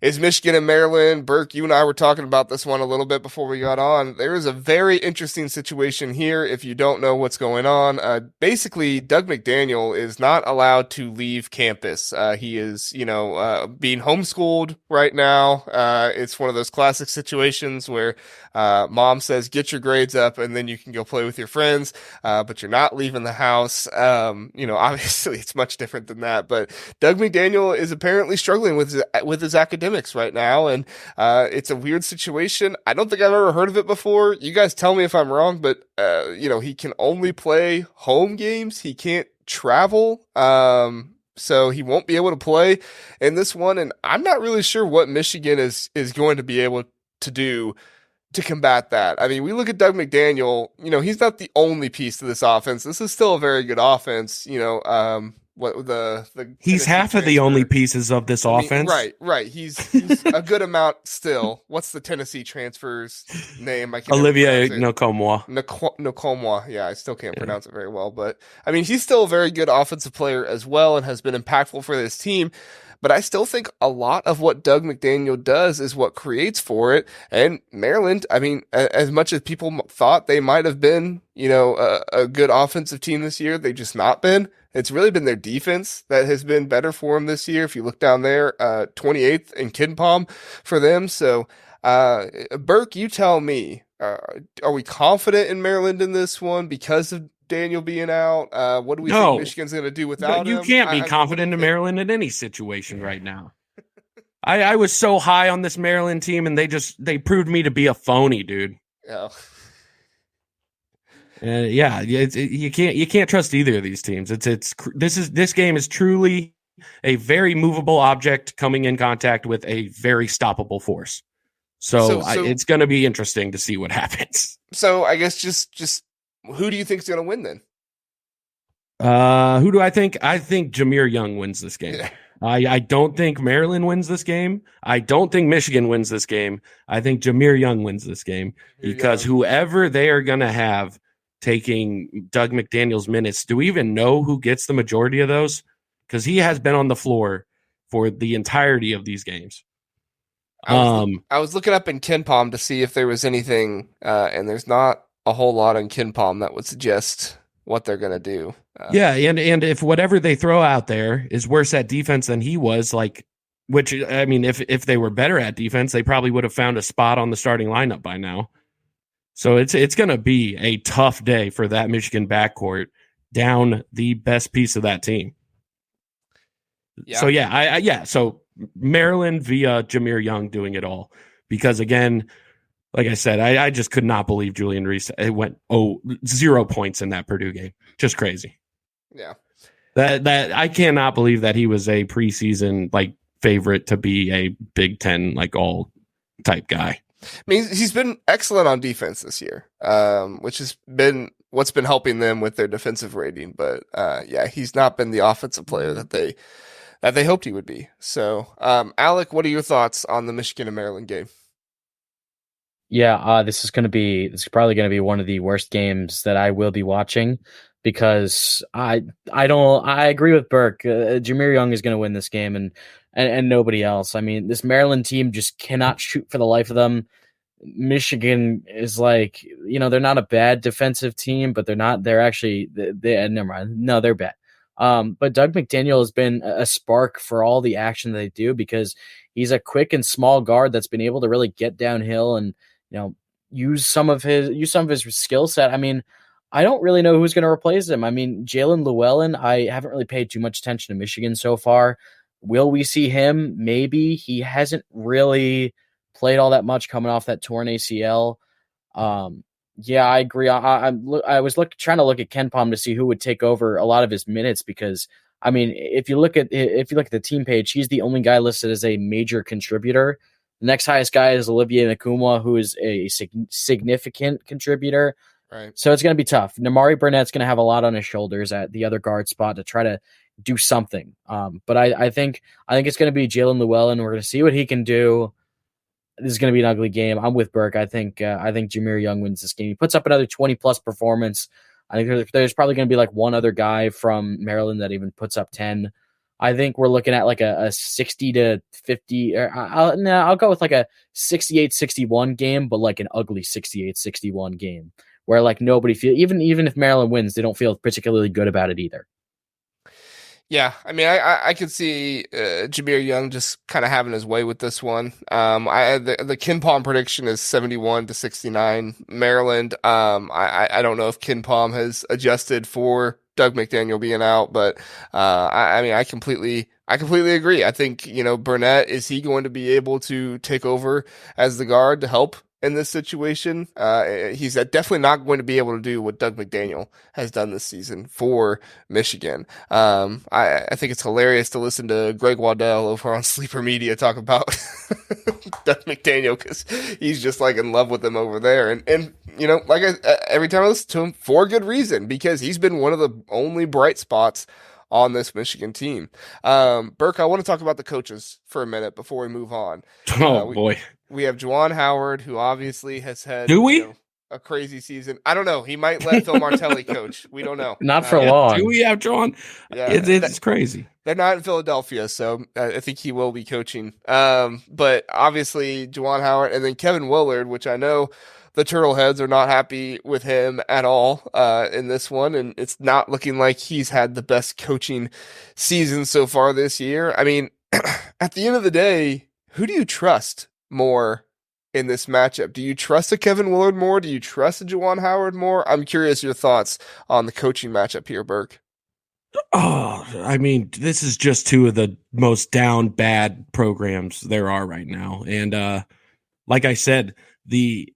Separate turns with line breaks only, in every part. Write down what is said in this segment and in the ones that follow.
is Michigan and Maryland. Burke, you and I were talking about this one a little bit before we got on. There is a very interesting situation here if you don't know what's going on. Basically, Dug McDaniel is not allowed to leave campus. He is, being homeschooled right now. It's one of those classic situations where mom says, get your grades up and then you can go play with your friends, but you're not leaving the house. Obviously it's much different than that, but Dug McDaniel is apparently struggling with his academics right now, and it's a weird situation. I don't think I've ever heard of it before. You guys tell me if I'm wrong, but he can only play home games. He can't travel. So he won't be able to play in this one, and I'm not really sure what Michigan is going to be able to do to combat that. I mean, we look at Dug McDaniel, he's not the only piece to this offense. This is still a very good offense, what the
he's
Tennessee
half of the
transfer.
only pieces of this offense.
Right. He's a good amount still. What's the Tennessee transfer's name? I can't
Olivia Nkomwa.
Nkomwa. Yeah, I still can't pronounce it very well, but I mean, he's still a very good offensive player as well and has been impactful for this team. But I still think a lot of what Dug McDaniel does is what creates for it. And Maryland, I mean, as much as people thought they might have been, a good offensive team this year, they've just not been. It's really been their defense that has been better for them this year. If you look down there, 28th in KenPom for them. So, Burke, you tell me, are we confident in Maryland in this one because of Daniel being out? What do we think Michigan's going to do without him?
You can't be confident in Maryland in any situation right now. I was so high on this Maryland team, and they proved me to be a phony, dude.
Yeah.
You can't trust either of these teams. This game is truly a very movable object coming in contact with a very stoppable force. So it's going to be interesting to see what happens.
So I guess just who do you think is going to win then?
Who do I think? I think Jahmir Young wins this game.
Yeah.
I don't think Maryland wins this game. I don't think Michigan wins this game. I think Jahmir Young wins this game because whoever they are going to have taking Dug McDaniel's minutes, do we even know who gets the majority of those? Because he has been on the floor for the entirety of these games.
I was looking up in KenPom to see if there was anything, and there's not a whole lot in KenPom that would suggest what they're going to do.
And if whatever they throw out there is worse at defense than he was, which, I mean, if they were better at defense, they probably would have found a spot on the starting lineup by now. So it's going to be a tough day for that Michigan backcourt down the best piece of that team. Yeah. So so Maryland via Jahmir Young doing it all, because again, like I said, I just could not believe Julian Reese. It went 0 points in that Purdue game. Just crazy.
Yeah.
That I cannot believe that he was a preseason favorite to be a Big Ten all type guy.
I mean, he's been excellent on defense this year, which has been what's been helping them with their defensive rating. But he's not been the offensive player that they hoped he would be. So, Alec, what are your thoughts on the Michigan and Maryland game?
Yeah, this is probably going to be one of the worst games that I will be watching, because I agree with Burke. Jahmir Young is going to win this game, and nobody else. I mean, this Maryland team just cannot shoot for the life of them. Michigan is they're not a bad defensive team, but they're not. They're actually never mind. No, they're bad. But Dug McDaniel has been a spark for all the action that they do, because he's a quick and small guard that's been able to really get downhill and use some of his skill set. I mean, I don't really know who's going to replace him. I mean, Jalen Llewellyn, I haven't really paid too much attention to Michigan so far. Will we see him? Maybe. He hasn't really played all that much coming off that torn ACL. Yeah, I agree. I was trying to look at KenPom to see who would take over a lot of his minutes, because I mean, if you look at the team page, he's the only guy listed as a major contributor. The next highest guy is Olivia Nkomwa, who is a significant contributor.
Right.
So it's going to be tough. Namari Burnett's going to have a lot on his shoulders at the other guard spot to try to do something. But I think it's going to be Jalen Llewellyn. We're going to see what he can do. This is going to be an ugly game. I'm with Burke. I think Jahmir Young wins this game. He puts up another 20-plus performance. I think there's probably going to be one other guy from Maryland that even puts up 10. I think we're looking at like a 60 to 50, or I'll go with like a 68-61 game, but like an ugly 68-61 game where like nobody feel, even if Maryland wins, they don't feel particularly good about it either.
Yeah, I mean, I could see Jahmir Young just kind of having his way with this one. The KenPom prediction is 71-69 Maryland. I don't know if KenPom has adjusted for Dug McDaniel being out, but I mean, I completely agree. I think, Burnett, is he going to be able to take over as the guard to help in this situation? He's definitely not going to be able to do what Dug McDaniel has done this season for Michigan. I think it's hilarious to listen to Greg Waddell over on Sleeper Media talk about Dug McDaniel, because he's just like in love with him over there. And like every time I listen to him, for good reason, because he's been one of the only bright spots on this Michigan team. Burke, I want to talk about the coaches for a minute before we move on.
Boy.
We have Juwan Howard, who obviously has had a crazy season. I don't know. He might let Phil Martelli coach. We don't know.
Not for long.
Do we have Juwan? Yeah, it's crazy.
They're not in Philadelphia, so I think he will be coaching. But obviously Juwan Howard, and then Kevin Willard, which I know the Turtleheads are not happy with him at all in this one, and it's not looking like he's had the best coaching season so far this year. I mean, at the end of the day, who do you trust more in this matchup? Do you trust a Kevin Willard more? Do you trust a Juwan Howard more? I'm curious your thoughts on the coaching matchup here, Burke.
Oh, I mean, this is just two of the most down bad programs there are right now. And like I said, very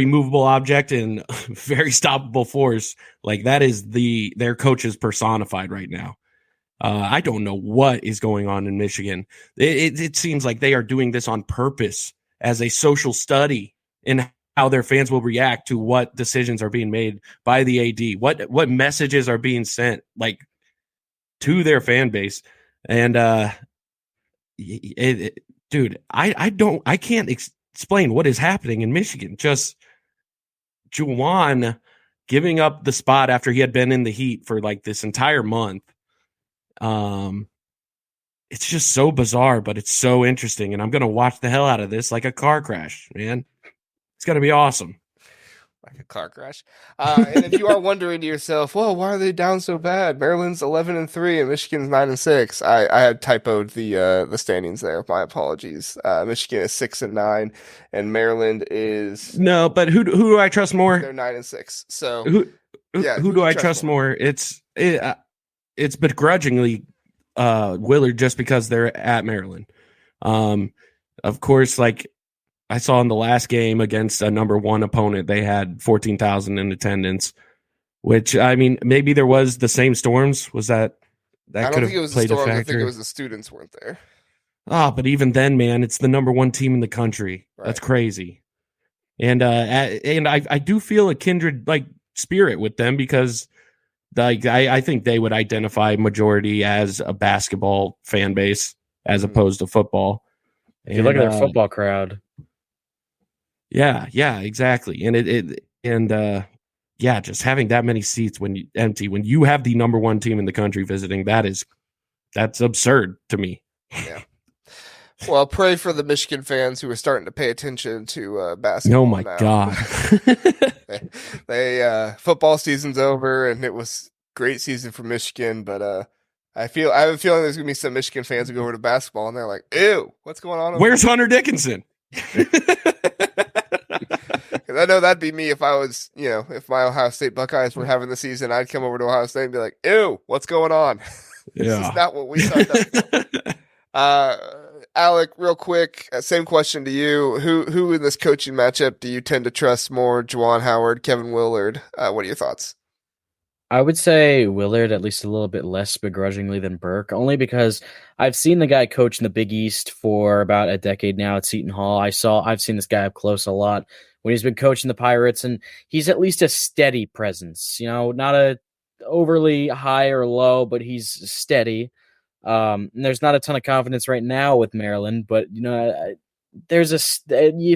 movable object and very stoppable force, like that is their coaches personified right now. I don't know what is going on in Michigan. It seems like they are doing this on purpose as a social study in how their fans will react to what decisions are being made by the AD, what messages are being sent like to their fan base. And dude, I can't explain what is happening in Michigan. Just Juwan giving up the spot after he had been in the heat for like this entire month. It's just so bizarre, but it's so interesting, and I'm gonna watch the hell out of this like a car crash, man. It's gonna be awesome.
Like a car crash. And if you are wondering to yourself, well, why are they down so bad? Maryland's 11-3 and Michigan's 9-6. I had typoed the standings there. My apologies. Michigan is 6-9, and Maryland is
no. But who do I trust more?
They're 9-6. So
who do I trust more? It's begrudgingly Willard, just because they're at Maryland. Of course, like I saw in the last game against a number one opponent, they had 14,000 in attendance, which, I mean, maybe there was the same storms. Was that could have played a factor?
I think it was the students weren't there.
But even then, man, it's the number one team in the country. Right. That's crazy. And I do feel a kindred like spirit with them, because like I think they would identify majority as a basketball fan base as opposed to football.
If you look at their football crowd.
Yeah, exactly. And just having that many seats empty when you have the number one team in the country visiting, that's absurd to me.
Yeah. Well, pray for the Michigan fans who are starting to pay attention to basketball.
Oh my God.
they football season's over, and it was a great season for Michigan, but I have a feeling there's gonna be some Michigan fans who go over to basketball and they're like, ew, what's going on?
Where's Hunter Dickinson?
I know that'd be me if I was, if my Ohio State Buckeyes were having the season, I'd come over to Ohio State and be like, ew, what's going on? This is not what we signed up for. Alec, real quick, same question to you. Who in this coaching matchup do you tend to trust more, Juwan Howard, Kevin Willard? What are your thoughts?
I would say Willard, at least a little bit less begrudgingly than Burke, only because I've seen the guy coach in the Big East for about a decade now at Seton Hall. I've seen this guy up close a lot when he's been coaching the Pirates, and he's at least a steady presence, not a overly high or low, but he's steady. And there's not a ton of confidence right now with Maryland, but you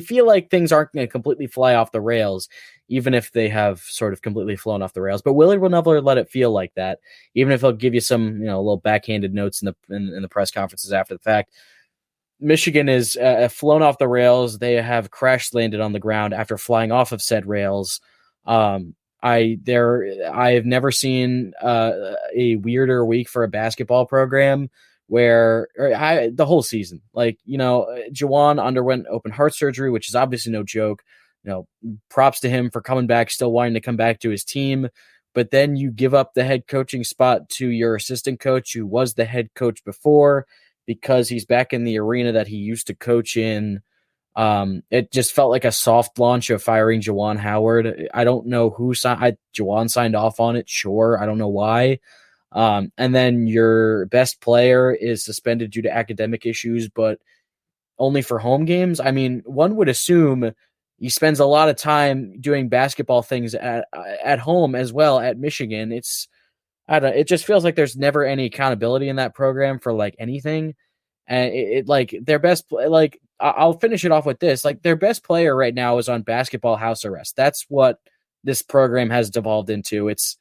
feel like things aren't going to completely fly off the rails even if they have sort of completely flown off the rails. But Willard will never let it feel like that, even if he'll give you some, little backhanded notes in the press conferences after the fact. Michigan is flown off the rails. They have crash landed on the ground after flying off of said rails. I have never seen a weirder week for a basketball program the whole season. Juwan underwent open heart surgery, which is obviously no joke. Props to him for coming back, still wanting to come back to his team. But then you give up the head coaching spot to your assistant coach, who was the head coach before, because he's back in the arena that he used to coach in. It just felt like a soft launch of firing Juwan Howard. I don't know who signed. Juwan signed off on it. Sure. I don't know why. And then your best player is suspended due to academic issues, but only for home games. I mean, one would assume he spends a lot of time doing basketball things at home as well at Michigan. It just feels like there's never any accountability in that program for anything. And their best, I'll finish it off with this. Their best player right now is on basketball house arrest. That's what this program has devolved into. It's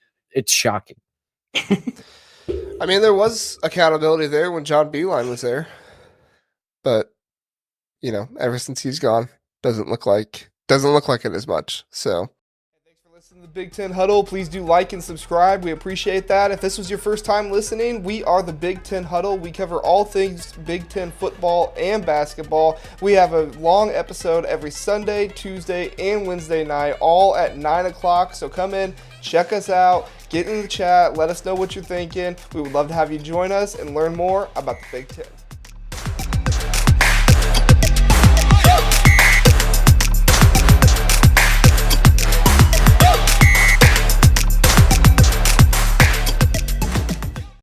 shocking.
I mean, there was accountability there when John Beilein was there, but ever since he's gone, doesn't look like it as much. So, thanks for listening to the Big Ten Huddle. Please do like and subscribe. We appreciate that. If this was your first time listening, we are the Big Ten Huddle. We cover all things Big Ten football and basketball. We have a long episode every Sunday, Tuesday, and Wednesday night, all at 9 o'clock. So come in, check us out, get in the chat, let us know what you're thinking. We would love to have you join us and learn more about the Big Ten.